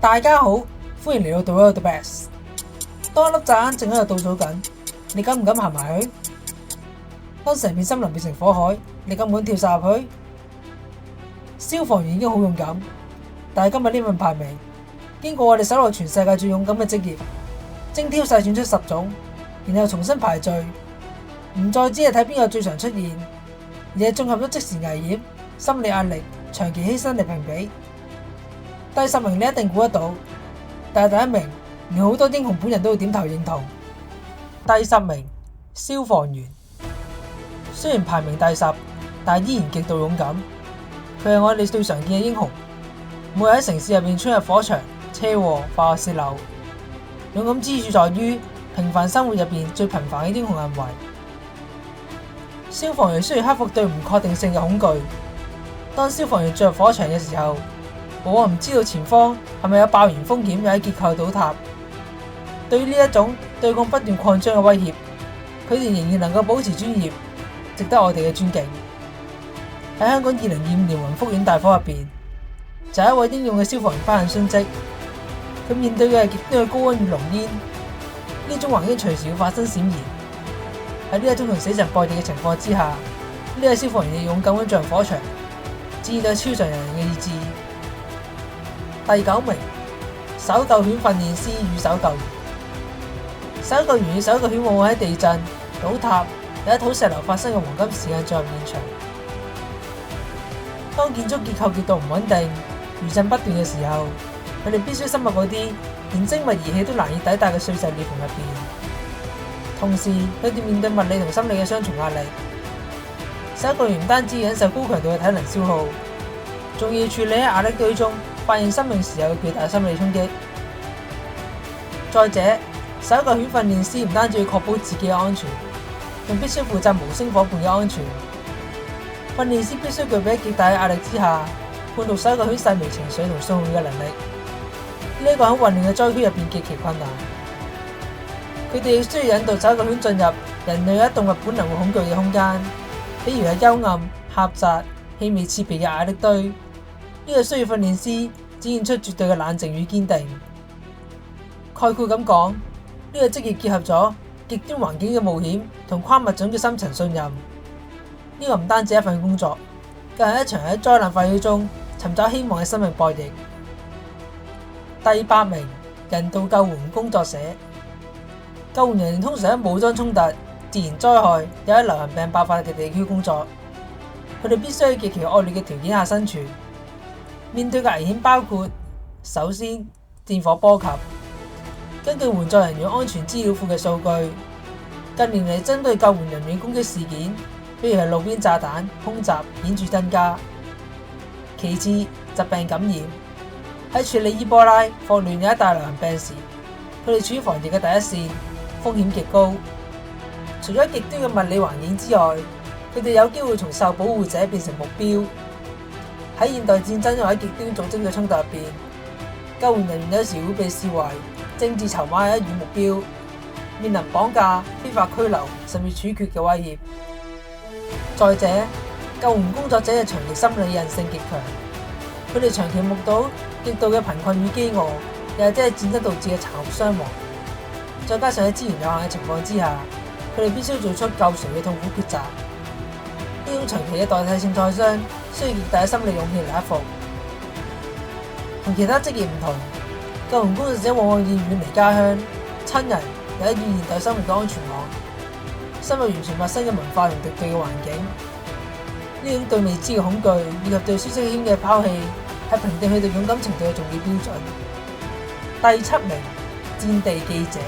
大家好，歡迎嚟到 The World of the Best。當一粒炸彈正喺度倒數緊，你敢唔敢行埋去？當成片森林變成火海，你敢唔敢跳晒入去？消防員已經好勇敢，但係今日呢份排名，經過我哋搜羅全世界最勇敢嘅職業，精挑細選出10種，然後重新排序，唔再只係睇邊個最常出現，而係綜合咗即時危險、心理壓力、長期犧牲嚟評比。第10名你一定估得到，但係第1名連好多英雄本人都會點頭認同。第10名消防員，雖然排名第10，但係依然極度勇敢。佢係我哋最常見嘅英雄，每日喺城市入邊衝入火場、車禍、化學洩漏。勇敢之處在於平凡生活入邊最平凡嘅英雄行為。消防員需要克服對唔確定性嘅恐懼。當消防員進入火場嘅時候，往往唔知道前方係咪有爆燃風險，又喺結構倒塌。對於呢一種對抗不斷擴張嘅威脅，佢哋仍然能夠保持專業，值得我哋嘅尊敬。喺香港2025年雲福苑大火入邊，就有一位英勇嘅消防員不幸殉職。佢面對嘅係極端嘅高溫與濃煙，呢種環境隨時會發生閃燃。喺呢一種同死神搏鬥嘅情況之下，呢位消防員亦勇敢咁進入火場，展現咗超常人嘅意志。第9名搜救犬訓練師與搜救員。搜救員與搜救犬往往喺地震、倒塌、有一土石流發生嘅黃金時間進入現場。當建築結構極度唔穩定、餘震不斷嘅時候，佢哋必須深入嗰啲連精密儀器都難以抵達嘅碎石裂縫入邊。同時，佢哋面對物理同心理嘅雙重壓力。搜救員唔單止忍受高強度嘅體能消耗，仲要處理喺壓力堆中發現生命時有嘅巨大心理衝擊。再者，搜救犬訓練師唔單止要確保自己嘅安全，仲必須負責無聲夥伴嘅安全。訓練師必須具備喺極大嘅壓力之下判讀搜救犬細微情緒同信號嘅能力。呢個喺混亂嘅災區入邊極其困難。佢哋亦需要引導搜救犬進入人類一動物本能會恐懼嘅空間，比如係幽暗、狹窄、氣味刺鼻嘅壓力堆。呢個需要訓練師展現出絕對嘅冷靜與堅定。概括咁講，呢個職業結合咗極端環境嘅冒險同跨物種嘅深層信任。呢個唔單止一份工作，更係一場喺災難廢墟中尋找希望嘅生命博弈。第8名人道救援工作者。救援人員通常喺武裝衝突、自然災害、有喺流行病爆發嘅地區工作，佢哋必須喺極其惡劣嘅條件下生存。面對嘅危險包括：首先，戰火波及。根據援助人員安全資料庫嘅數據，近年嚟針對救援人員攻擊事件，比如係路邊炸彈、空襲顯著增加。其次，疾病感染。喺處理伊波拉、霍亂有一大流行病時，佢哋處於防疫嘅第一線，風險極高。除咗極端嘅物理環境之外，佢哋有機會從受保護者變成目標。喺現代戰爭或者極端組織嘅衝突入邊，救援人員有時會被視為政治籌碼嘅一語目標，面臨綁架、非法拘留甚至處決嘅威脅。再者，救援工作者嘅長期心理韌性極強，佢哋長期目睹極度嘅貧困與飢餓，又或者係戰爭導致嘅殘酷傷亡。再加上喺資源有限嘅情況之下，佢哋必須做出救誰嘅痛苦抉擇。呢種長期嘅代替性創傷，需要極大嘅心理勇氣嚟克服。同其他職業唔同，救援工作者往往要遠離家鄉、親人，又喺現代生活嘅安全網，深入完全陌生嘅文化同敵對嘅環境。呢種對未知嘅恐懼以及對舒適圈嘅拋棄，係評定佢哋勇敢程度嘅重要標準。第7名戰地記者。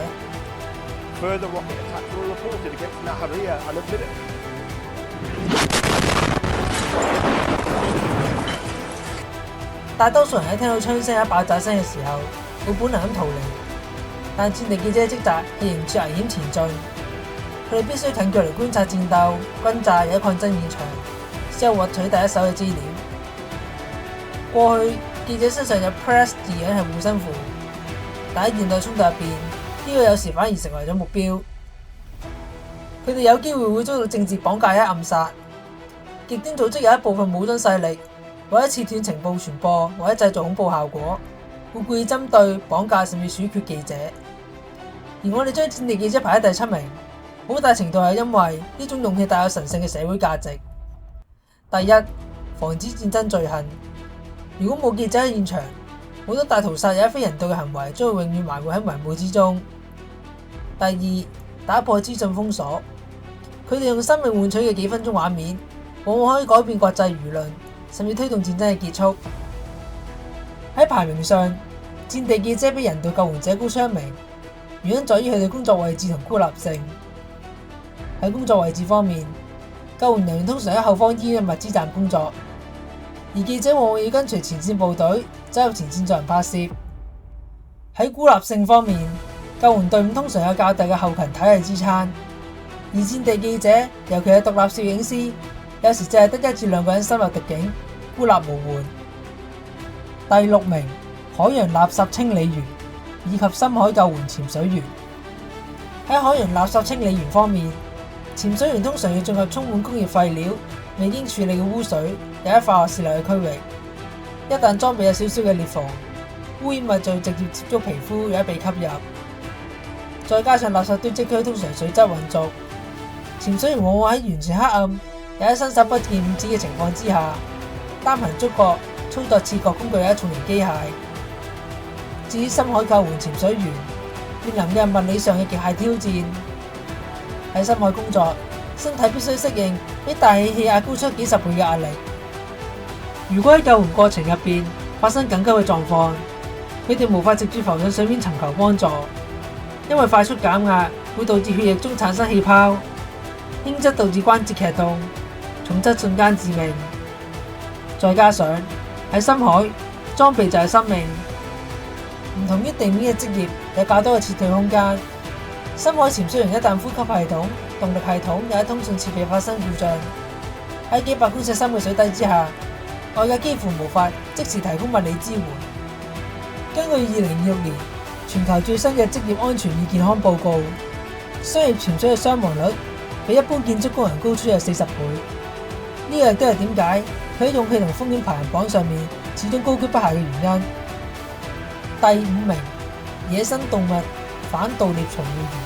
Further rocket attacks were reported against Nahariya and Idlib. 大多數人喺聽到槍聲、爆炸聲嘅時候，會本能咁逃離。但戰地記者嘅職責係迎住危險前進，佢哋必須近距離觀察戰鬥、轟炸或者抗爭現場，先獲取第一手嘅資料。過去記者身上有 press 字樣係護身符，但喺現代衝突入邊，呢個有時反而成為咗目標。佢哋有機會會遭到政治綁架或者暗殺。極端組織有一部分武裝勢力為咗切斷情報傳播或者製造恐怖效果，會故意針對綁架甚至處決記者。而我哋將戰地記者排喺第7名，好大程度係因為呢種勇氣帶有神聖嘅社會價值。第一，防止戰爭罪行。如果冇記者喺現場，好多大屠殺有一非人道嘅行為將會永遠埋沒喺雲霧之中。第二，打破資訊封鎖。佢哋用生命換取嘅幾分鐘畫面，往往可以改變國際輿論，甚至推動戰爭嘅結束。喺排名上，戰地記者比人道救援者高出1名，原因在於佢哋工作位置同孤立性。喺工作位置方面，救援人員通常喺後方醫院物資站工作，而記者往往要跟隨前線部隊走入前線進行拍攝。喺孤立性方面，救援隊伍通常有較大嘅後勤體系支撐，而戰地記者，尤其係獨立攝影師，有時淨係得1至2個人深入敵境，孤立無援。第6名，海洋垃圾清理員以及深海救援潛水員。喺海洋垃圾清理員方面，潛水員通常要進入充滿工業廢料、未經處理嘅污水、有一化學洩漏嘅區域。一旦裝備有少少嘅裂縫，污染物就會直接接觸皮膚，有一被吸入。再加上垃圾堆積區通常水質渾濁，潛水員往往喺完全黑暗、有一伸手不見五指嘅情況之下，單憑觸覺操作切割工具有一重型機械。至於深海救援潛水員，面臨嘅物理上嘅極限挑戰。喺深海工作，身體必須適應比大氣氣壓高出幾10倍嘅壓力。如果喺救援過程入邊發生緊急嘅狀況，佢哋無法直接浮上水面尋求幫助，因為快速減壓會導致血液中產生氣泡，輕則導致關節劇凍，重則瞬間致命。再加上喺深海，裝備就係生命。唔同於地面嘅職業有較多嘅撤退空間，深海潛水員一旦呼吸系統、動力系統又喺通訊設備發生故障，喺幾百公尺深嘅水底之下，外界幾乎無法即時提供物理支援。根據2026年全球最新嘅職業安全與健康報告，商業潛水嘅傷亡率比一般建築工人高出有40倍。呢個亦都係點解佢喺勇氣同風險排行榜上面始終高居不下嘅原因。第5名，野生動物反盜獵巡護員。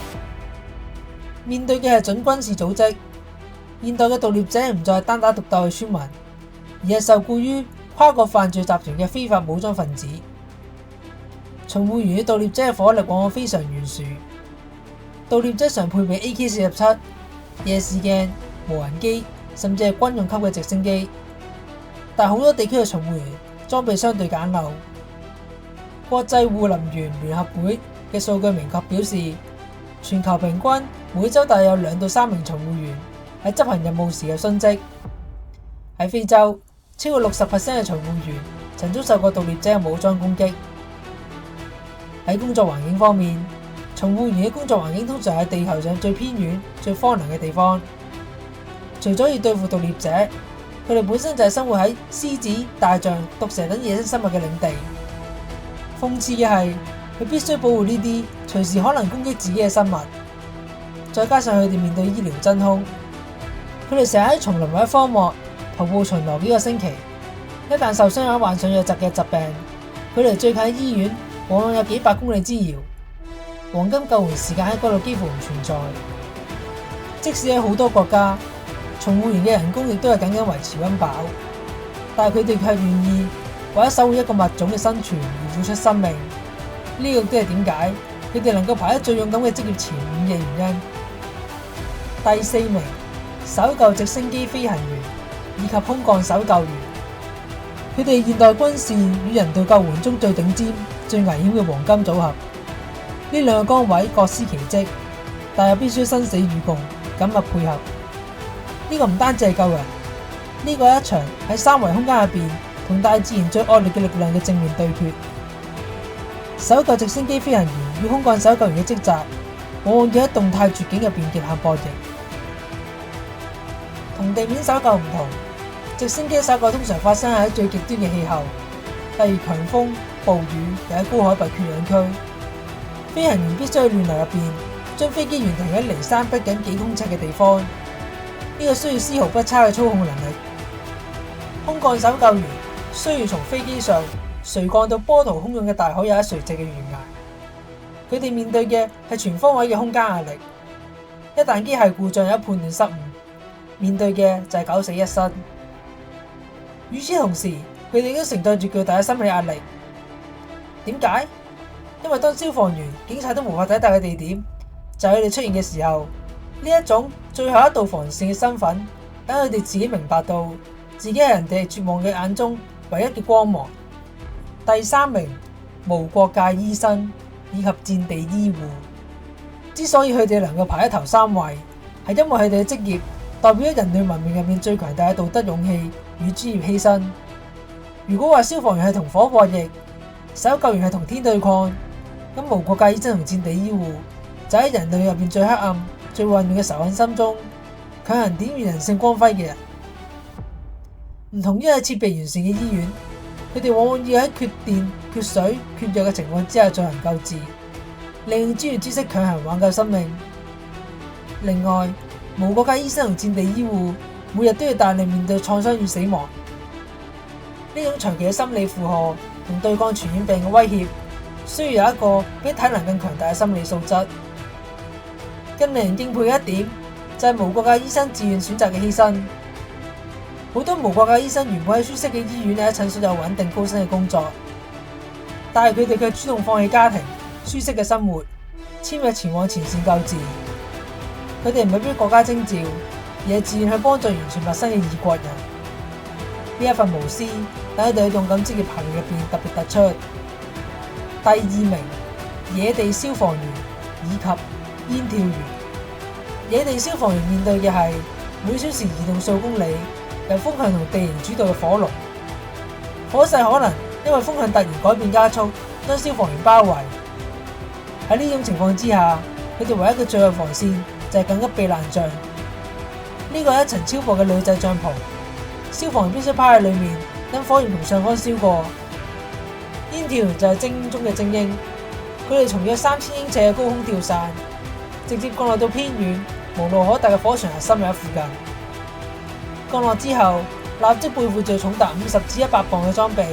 面對嘅係準軍事組織，現代嘅盜獵者唔再係單打獨鬥嘅村民，而係受僱於跨國犯罪集團嘅非法武裝分子。巡護員與盜獵者嘅火力往往非常懸殊，盜獵者常配備 AK-47、夜視鏡、無人機，甚至係軍用級嘅直升機。但好多地區嘅巡護員裝備相對簡陋。國際護林員聯合會嘅數據明確表示，全球平均每週大約有2到3名巡護員喺執行任務時嘅殉職。喺非洲，超過60% 嘅巡護員曾遭受過盜獵者嘅武裝攻擊。喺工作環境方面，巡護員嘅工作環境通常係地球上最偏遠、最荒涼嘅地方。除咗要對付盜獵者，佢哋本身就係生活喺獅子、大象、毒蛇等野生生物嘅領地。諷刺嘅係，佢必須保護呢啲隨時可能攻擊自己嘅生物，再加上佢哋面對醫療真空，佢哋成日喺叢林或者荒漠徒步巡邏幾個星期。一旦受傷或患上瘧疾嘅疾病，佢哋最近嘅醫院往往有幾百公里之遙，黃金救援時間喺嗰度幾乎唔存在。即使喺好多國家，巡護員嘅人工亦都係僅僅維持溫飽，但係佢哋卻願意為咗守護一個物種嘅生存而付出生命。呢個都係點解佢哋能夠排喺最勇敢嘅職業前5嘅原因。第4名，搜救直升機飛行員以及空降搜救員。佢哋現代軍事與人道救援中最頂尖、最危險嘅黃金組合。呢兩個崗位各司其職，但又必須生死與共，緊密配合。呢個唔單止係救人，呢個係一場喺三維空間入邊同大自然最惡劣嘅力量嘅正面對決。搜救直升機飛行員與空降搜救員嘅職責，往往要喺動態絕境入邊極限博弈。同地面搜救唔同，直升機搜救通常發生喺最極端嘅氣候，例如強風、暴雨，又喺高海拔缺氧區。飛行員必須喺亂流入邊將飛機懸停喺離山逼近幾公尺嘅地方，呢個需要絲毫不差嘅操控能力。空降搜救員需要從飛機上垂降到波濤洶湧嘅大海有一垂直嘅懸崖。佢哋面對嘅係全方位嘅空間壓力。一旦機械故障有判斷失誤，面對嘅就係九死一生。與此同時，佢哋都承載住巨大嘅心理壓力。點解？因為當消防員、警察都無法抵達嘅地點，就係佢哋出現嘅時候。呢一種最後一道防線嘅身份，等佢哋自己明白到自己係人哋絕望嘅眼中唯一嘅光芒。第3名，無國界醫生以及戰地醫護。之所以佢哋能夠排喺頭3位，係因為佢哋嘅職業代表咗人類文明入面最強大嘅道德勇氣與專業犧牲。如果話消防員係同火博弈，搜救員係同天對抗，咁無國界醫生同戰地醫護就喺人類入面最黑暗、最混亂嘅仇恨心中，強行點燃人性光輝嘅人。唔同於喺設備完善嘅醫院，佢哋往往要喺缺電、缺水、缺藥嘅情況之下進行救治，利用專業知識強行挽救生命。另外，無國界醫生同戰地醫護每日都要大量面對創傷與死亡，呢種長期嘅心理負荷同對抗傳染病嘅威脅，需要有一個比體能更強大嘅心理素質。更令人敬佩嘅一點就係無國界醫生自願選擇嘅犧牲。好多無國界醫生原本喺舒適嘅醫院或者診所有穩定高薪嘅工作，但係佢哋卻主動放棄家庭、舒適嘅生活，簽約前往前線救治。佢哋唔係俾國家徵召，而係自願去幫助完全陌生嘅異國人。呢一份無私，等佢哋喺勇敢職業行列入邊特別突出。第2名，野地消防員以及煙跳員。野地消防員面對嘅係每小時移動數公里，由風向同地形主導嘅火龍。火勢可能因為風向突然改變加速，將消防員包圍。喺呢種情況之下，佢哋唯一嘅最後防線就係緊急避難杖。呢個係一層超薄嘅鋁製帳篷，消防員必須趴喺裏面，等火焰同上方燒過。煙跳員就係精英中嘅精英，佢哋從約3000英尺嘅高空跳傘，直接降落到偏遠、無路可達嘅火場核心附近。降落之後，立即背負住重達50至100磅嘅裝備，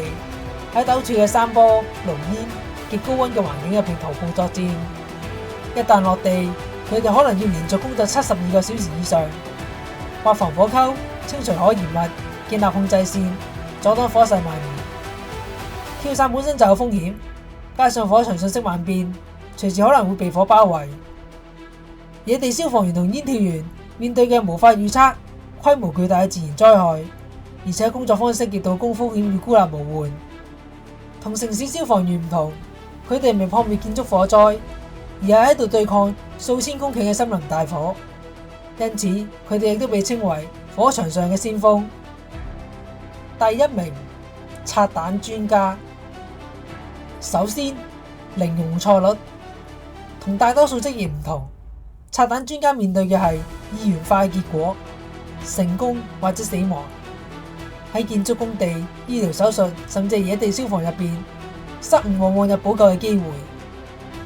喺陡峭嘅山坡、濃煙、極高溫嘅環境入邊徒步作戰。一旦落地，佢哋可能要連續工作72個小時以上，挖防火溝、清除可疑物、建立控制線、阻擋火勢蔓延。跳傘本身就有風險，加上火場瞬息萬變，隨時可能會被火包圍。野地消防員同煙跳員面對嘅無法預測、規模巨大嘅自然災害，而且工作方式極度高風險與孤立無援。同城市消防員唔同，佢哋唔係撲滅建築火災，而係喺度對抗數千公頃嘅森林大火。因此，佢哋亦都被稱為火場上嘅先鋒。第1名，拆彈專家。首先，零容錯率。同大多數職業唔同，拆彈專家面對嘅係二元化嘅結果，成功或者死亡。喺建築工地、醫療手術甚至野地消防入邊，失誤往往有補救嘅機會，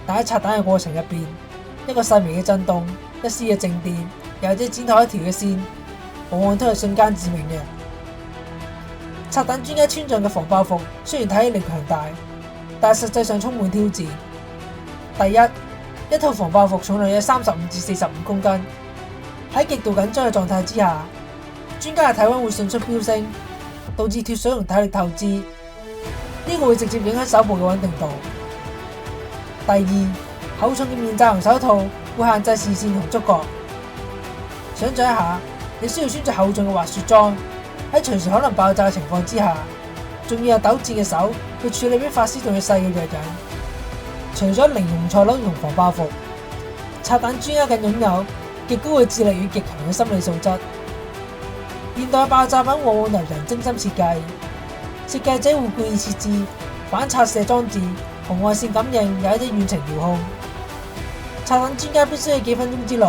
但喺拆彈嘅過程入邊，一個細微嘅震動、一絲嘅靜電，又或者剪透一條嘅線，往往都係瞬間致命嘅。拆彈專家穿着嘅防爆服雖然睇起嚟強大，但係實際上充滿挑戰。第一套防爆服重量有35至45公斤，喺極度緊張嘅狀態之下，專家嘅體溫會迅速飆升，導致脫水同體力透支，呢個會直接影響手部嘅穩定度。第二，厚重嘅面罩同手套會限制視線同觸覺。想象一下，你需要穿着厚重嘅滑雪裝，喺隨時可能爆炸嘅情況之下，仲要有鬥志嘅手去處理比發絲仲要細嘅藥引。除咗零容錯率同防爆服，拆彈專家更擁有極高嘅智力與極強嘅心理素質。現代爆炸品往往由人精心設計，設計者會故意設置反拆射裝置、紅外線感應，有一啲遠程遙控。拆彈專家必須喺幾分鐘之內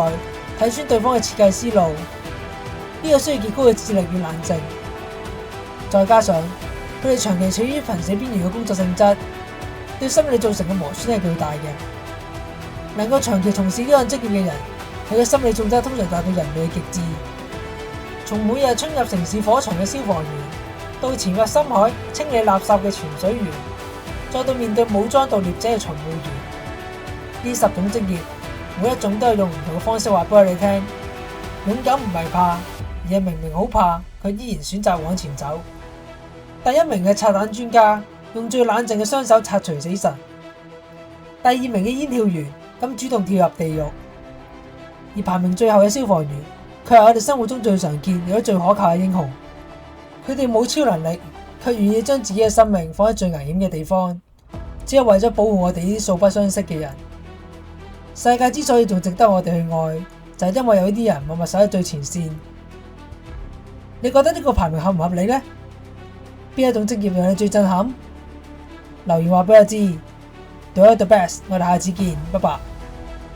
睇穿對方嘅設計思路，呢個需要極高嘅智力與冷靜。再加上佢哋長期處於瀕死邊緣嘅工作性質，對心理造成嘅磨損係巨大嘅。能夠長期從事呢項職業嘅人，佢嘅心理素質通常達到人類嘅極致。從每日衝入城市火場嘅消防員，到潛入深海清理垃圾嘅潛水員，再到面對武裝盜獵者嘅巡護員。呢10種職業，每一種都係用唔同嘅方式話俾我哋聽：勇敢唔係怕，而係明明好怕，佢依然選擇往前走。第一名嘅拆彈專家，用最冷靜嘅雙手拆除死神；第2名嘅煙跳員，咁主動跳入地獄；而排名最後嘅消防員，佢係我哋生活中最常見亦都最可靠嘅英雄。佢哋冇超能力，卻願意將自己嘅生命放喺最危險嘅地方，只係為咗保護我哋呢啲素不相識嘅人。世界之所以仲值得我哋去愛，就係因為有啲人默默守喺最前線。你覺得呢個排名合唔合理呢？邊一種職業讓你最震撼？留言話俾我知。Do the best，我哋下次見，拜拜。